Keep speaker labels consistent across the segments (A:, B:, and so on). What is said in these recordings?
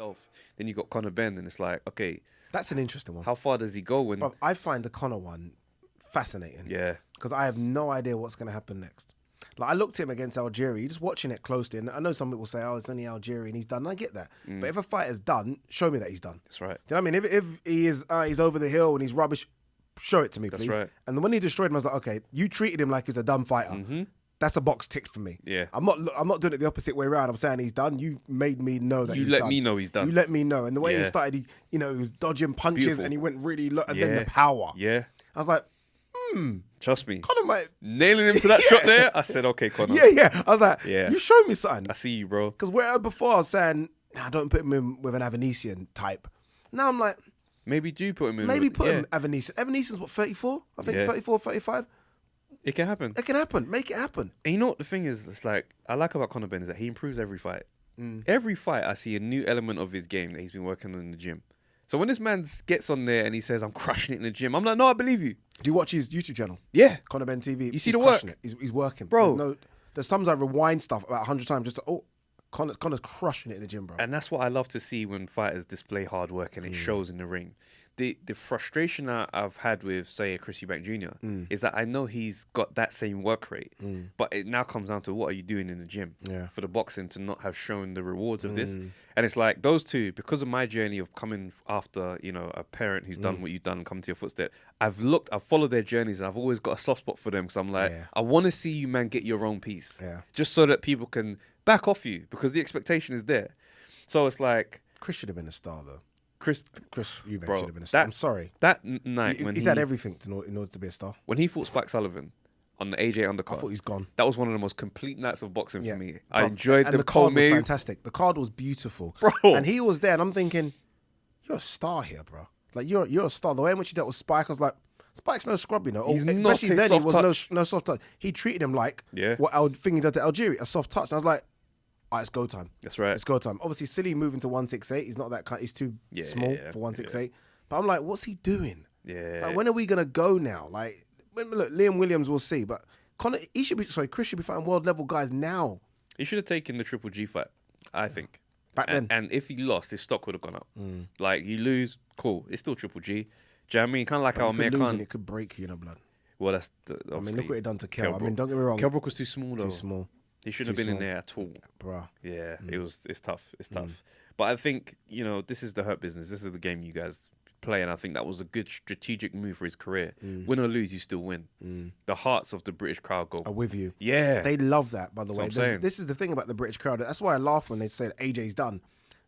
A: himself. Then you got Conor Benn, and it's like, okay,
B: That's an interesting one.
A: how far does he go when?
B: But I find the Conor one fascinating.
A: Yeah.
B: Because I have no idea what's going to happen next. Like, I looked at him against Algeria, just watching it closely, and I know some people say, oh, it's only Algeria and he's done. And I get that. But if a fighter's done, show me that he's done.
A: That's right.
B: Do you know what I mean? If he is, he's over the hill and he's rubbish, show it to me, please.
A: That's right.
B: And when he destroyed him, I was like, okay, you treated him like he was a dumb fighter.
A: Mm-hmm.
B: That's a box ticked for me.
A: Yeah.
B: I'm not doing it the opposite way around. I'm saying he's done. You made me know that
A: You
B: he's
A: let
B: done.
A: me know he's done.
B: You let me know. And the way he
A: Yeah.
B: started, he was dodging punches
A: Beautiful.
B: and he went really low. And then
A: Yeah.
B: the power.
A: Yeah.
B: I was like,
A: Trust me.
B: Conor might...
A: Nailing him to that shot there, I said, okay, Conor.
B: Yeah. I was like,
A: Yeah.
B: you showed me something.
A: I see you, bro.
B: Because where before I was saying, nah, don't put him in with an Avanesian type. Now I'm like,
A: Maybe do put him in.
B: maybe
A: with-
B: put
A: yeah.
B: him Avanesian. Avanesian's what, 34? I think
A: Yeah.
B: 34, 35.
A: It can happen.
B: It can happen. Make it happen.
A: And you know what the thing is? It's like, I like about Conor Benn is that he improves every fight. Every fight, I see a new element of his game that he's been working on in the gym. So when this man gets on there and he says, I'm crushing it in the gym, I'm like, no, I believe you.
B: Do you watch his YouTube channel?
A: Yeah.
B: Conor Benn TV.
A: You see
B: He's
A: the
B: crushing
A: work?
B: It. He's working.
A: Bro.
B: There's sometimes I rewind stuff about 100 times just to, Conor's crushing it in the gym, bro.
A: And that's what I love to see when fighters display hard work and it shows in the ring. The frustration that I've had with, say, a Chris Eubank Jr. is that I know he's got that same work rate, but it now comes down to what are you doing in the gym for the boxing to not have shown the rewards of this. And it's like those two, because of my journey of coming after, a parent who's done what you've done and come to your footstep, I've followed their journeys and I've always got a soft spot for them because I'm like, I want to see you, man, get your own piece.
B: Yeah.
A: Just so that people can back off you because the expectation is there. So it's like...
B: Chris should have been a star, though.
A: Chris
B: Eubank
A: bro,
B: should have been a star. I'm sorry.
A: That night when
B: He's had everything in order to be a star.
A: when he fought Spike Sullivan on the AJ
B: I
A: undercard,
B: thought he's gone.
A: that was one of the most complete nights of boxing
B: Yeah.
A: for me. I
B: Bro,
A: enjoyed
B: and
A: the
B: the card was
A: co-main.
B: fantastic. The card was beautiful,
A: Bro.
B: And he was there, and I'm thinking, you're a star here, bro. Like you're a star. The way in which he dealt with Spike, I was like, Spike's no scrub, you know.
A: He's not
B: Especially
A: a
B: then,
A: soft
B: he was
A: touch.
B: no soft touch. He treated him like
A: Yeah.
B: what thing he did to Algeria, a soft touch. And I was like, all right, it's go time.
A: That's right.
B: It's go time. Obviously, silly moving to 168. He's not that kind. He's too small for 168. But I'm like, what's he doing?
A: Yeah.
B: Like, when are we gonna go now? Like, look, Liam Williams, we'll see. But Conor, Chris should be fighting world level guys now.
A: He should have taken the Triple G fight, I think.
B: Back then.
A: And if he lost, his stock would have gone up. Like, you lose, cool. It's still Triple G. Do you know what I mean? Kind of like how
B: You could
A: Amir
B: lose and
A: Khan...
B: it could break you, blood.
A: Well, that's...
B: I mean, look what it done to Kell. I mean, don't get me wrong.
A: Kell Brook was too small, though.
B: Too small.
A: He shouldn't
B: Too
A: have been in
B: small.
A: there at all.
B: Bruh.
A: Yeah, it's tough. It's tough. But I think, this is the hurt business. This is the game you guys play, and I think that was a good strategic move for his career. Win or lose, you still win. The hearts of the British crowd go...
B: I'm with you.
A: Yeah.
B: They love that, by the way.
A: what I'm saying.
B: This is the thing about the British crowd. That's why I laugh when they say that AJ's done.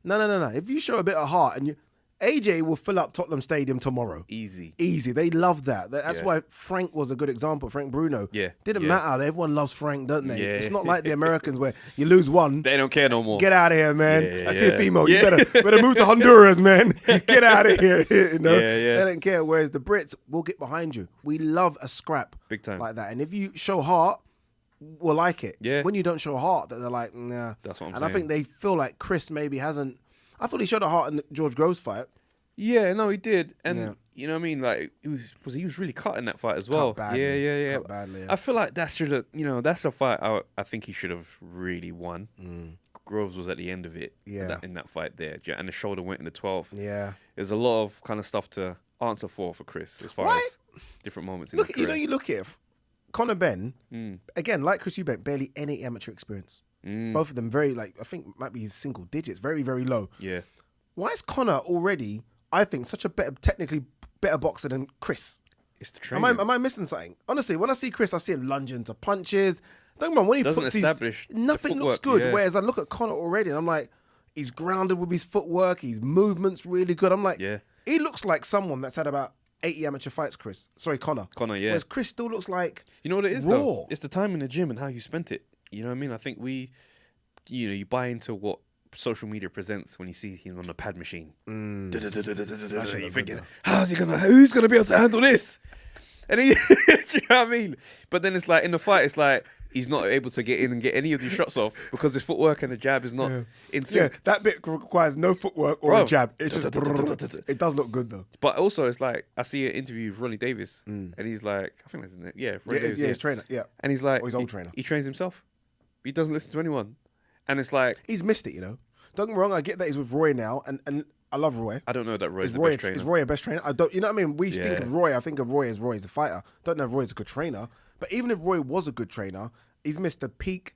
B: No. If you show a bit of heart, and AJ will fill up Tottenham Stadium tomorrow.
A: Easy.
B: They love that. That's
A: Yeah.
B: why Frank was a good example. Frank Bruno.
A: Yeah.
B: Didn't
A: Yeah.
B: matter. Everyone loves Frank, don't they?
A: Yeah.
B: It's not like the Americans where you lose one.
A: They don't care no more.
B: Get out of here, man.
A: Yeah,
B: That's
A: yeah.
B: Teofimo.
A: Yeah.
B: You better move to Honduras, man. Get out of here. You know?
A: Yeah.
B: They don't care. Whereas the Brits will get behind you. We love a scrap.
A: Big time.
B: Like that. And if you show heart, we'll like it. It's
A: Yeah.
B: when you don't show heart that they're like, nah.
A: That's what I'm
B: and
A: saying.
B: I think they feel like Chris maybe hasn't. I thought he showed a heart in the George Groves fight.
A: Yeah, no, he did. And
B: Yeah.
A: you know what I mean? Like, he was really cut in that fight as well.
B: badly.
A: Yeah.
B: Cut badly, yeah.
A: I feel like that should have, that's a fight I think he should have really won. Groves was at the end of it.
B: Yeah.
A: In that fight there. And the shoulder went in the 12th.
B: Yeah.
A: There's a lot of kind of stuff to answer for Chris as far
B: Why?
A: as different moments in
B: Look,
A: his
B: you
A: career.
B: know, you look at Conor Benn, again, like Chris Eubank, barely any amateur experience. Both of them very, I think might be single digits, very, very low.
A: Yeah.
B: Why is Conor already, I think, such a technically better boxer than Chris?
A: It's the training.
B: Am I missing something? Honestly, when I see Chris, I see him lunging to punches. Don't get me wrong, when he
A: Doesn't
B: puts
A: establish the
B: nothing looks
A: footwork,
B: good.
A: yeah.
B: Whereas I look at Conor already, and I'm like, he's grounded with his footwork. His movement's really good. I'm like,
A: Yeah.
B: he looks like someone that's had about 80 amateur fights. Conor.
A: Conor, yeah.
B: Whereas Chris still looks like
A: You know what it is,
B: raw.
A: though? It's the time in the gym and how you spent it. You know what I mean? I think you buy into what social media presents when you see him on the pad machine. You're thinking, who's gonna be able to handle this? And he, do you know what I mean? But then it's like in the fight, it's like he's not able to get in and get any of these shots off because his footwork and the jab is not in sync.
B: Yeah, that bit requires no footwork or
A: Bro.
B: a jab. It's just it does look good though.
A: But also, it's like I see an interview with Ronnie Davis, and he's like, I think that's his name. Yeah, Ronnie Davis.
B: His trainer. Yeah,
A: And he's like,
B: Or his old trainer.
A: He trains himself. He doesn't listen to anyone, and it's like,
B: he's missed it. You know, Don't get me wrong, I get that he's with Roy now, and I love Roy.
A: I don't know that Roy's the
B: Roy,
A: best trainer.
B: Is Roy a best trainer? I don't. You know what I mean? We think of Roy. I think of Roy as a fighter. Don't know if Roy's a good trainer. But even if Roy was a good trainer, he's missed the peak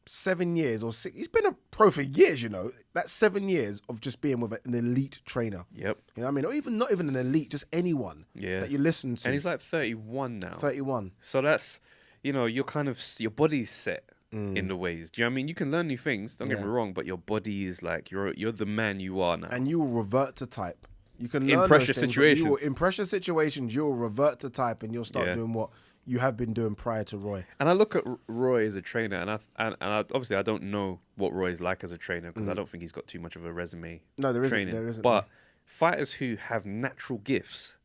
B: 7 years or 6. He's been a pro for years. You know, that's 7 years of just being with an elite trainer.
A: Yep.
B: You know what I mean? Or even not even an elite, just anyone that you listen to.
A: And he's like 31 now.
B: 31.
A: So that's, you know, you're kind of your body's set. In the ways. Do you know what I mean? You can learn new things, don't get me wrong, but your body is like, you're the man you are now.
B: And you will revert to type. You can learn
A: in pressure
B: those things,
A: situations.
B: In pressure situations, you'll revert to type and you'll start doing what you have been doing prior to Roy.
A: And I look at Roy as a trainer, and I obviously I don't know what Roy's like as a trainer because I don't think he's got too much of a resume.
B: No, there
A: training.
B: isn't.
A: But fighters who have natural gifts,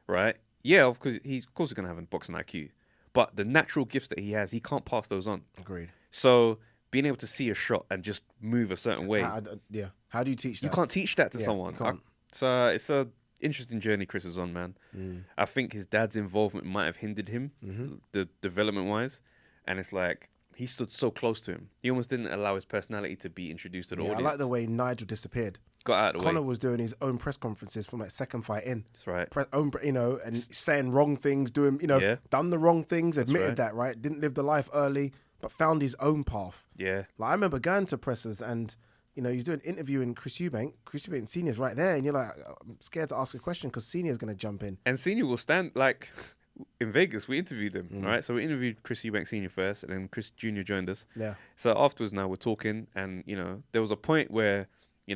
A: right? Yeah, of course he's going to have a boxing IQ. But the natural gifts that he has, he can't pass those on.
B: Agreed.
A: So being able to see a shot and just move a certain way.
B: How do you teach that?
A: You can't teach that to someone.
B: You can't.
A: It's a interesting journey Chris is on, man. I think his dad's involvement might have hindered him, the development-wise. And it's like, he stood so close to him. He almost didn't allow his personality to be introduced to the audience.
B: I like the way Nigel disappeared.
A: Got out of the
B: Conor
A: way.
B: was doing his own press conferences from like second fight in.
A: That's right.
B: And saying wrong things, doing, done the wrong things, admitted that, right? Didn't live the life early, but found his own path.
A: Yeah.
B: Like I remember going to pressers and, he's doing an interview in Chris Eubank. Chris Eubank Senior's right there. And you're like, I'm scared to ask a question because Senior's going to jump in.
A: And Senior will stand, like, in Vegas, we interviewed him, right? So we interviewed Chris Eubank Sr. first, and then Chris Jr. joined us.
B: Yeah.
A: So afterwards now we're talking, and, there was a point where, we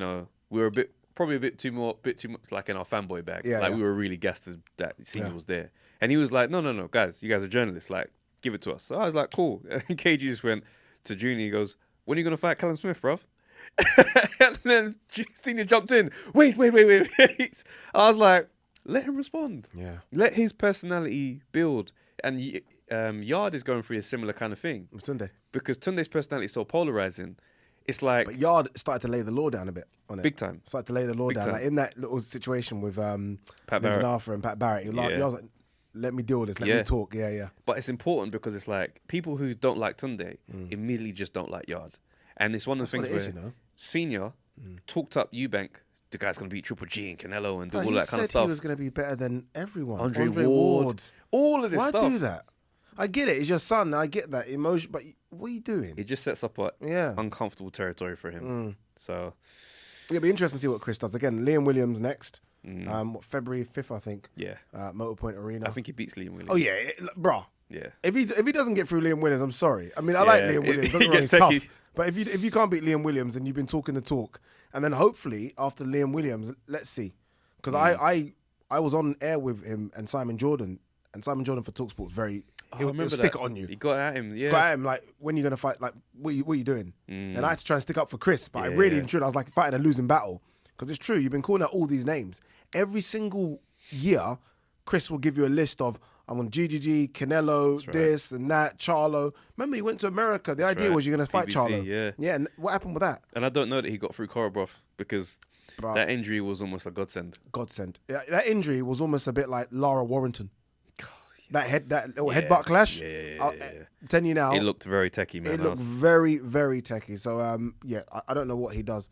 A: were probably a bit too much like in our fanboy bag.
B: Yeah,
A: we were really gassed that Senior was there. And he was like, no, guys, you guys are journalists. Like, give it to us. So I was like, cool. And KG just went to Junior. He goes, when are you going to fight Callum Smith, bruv? And then Senior jumped in. Wait. I was like, let him respond.
B: Yeah.
A: Let his personality build. And Yard is going through a similar kind of thing.
B: With Tunde.
A: Because Tunde's personality is so polarizing. It's like...
B: But Yard started to lay the law down a bit on it.
A: Big time.
B: Started to lay the law down.
A: Time.
B: Like in that little situation with
A: Pat Barrett.
B: Arthur and Pat Barrett. Yard was like, let me deal with this. Let me talk. Yeah.
A: But it's important because it's like people who don't like Tunde immediately just don't like Yard. And it's one of the things where Senior talked up Eubank. The guy's going to beat Triple G and Canelo and do all that kind of stuff.
B: He was going to be better than everyone.
A: Andre Ward. All of this stuff.
B: Why do that? I get it. It's your son. I get that emotion. But what are you doing?
A: It just sets up uncomfortable territory for him. So
B: it'll be interesting to see what Chris does. Again, Liam Williams next. February 5th, I think.
A: Yeah.
B: Motor Point Arena.
A: I think he beats Liam Williams.
B: Oh, yeah. Bruh.
A: Yeah.
B: If he doesn't get through Liam Williams, I'm sorry. I mean, I like Liam Williams. Don't get me wrong, he's tough. But if you can't beat Liam Williams and you've been talking the talk, and then hopefully after Liam Williams, let's see. Because I was on air with him and Simon Jordan. And Simon Jordan for TalkSport's he'll stick it on you.
A: He got at him, yeah.
B: Got at him, like, when are you going to fight? Like, what are you doing? And I had to try and stick up for Chris. But I really, I was like fighting a losing battle. Because it's true, you've been calling out all these names. Every single year, Chris will give you a list of, I'm on GGG, Canelo, this and that, Charlo. Remember, he went to America. The idea was you're going to fight Charlo. Yeah, and what happened with that?
A: And I don't know that he got through Korobov because that injury was almost a godsend.
B: Yeah, that injury was almost a bit like Lara Warrington. That little headbutt clash.
A: Yeah.
B: I'm telling you now.
A: It looked very techie, man.
B: It looked very, very techie. So, I don't know what he does.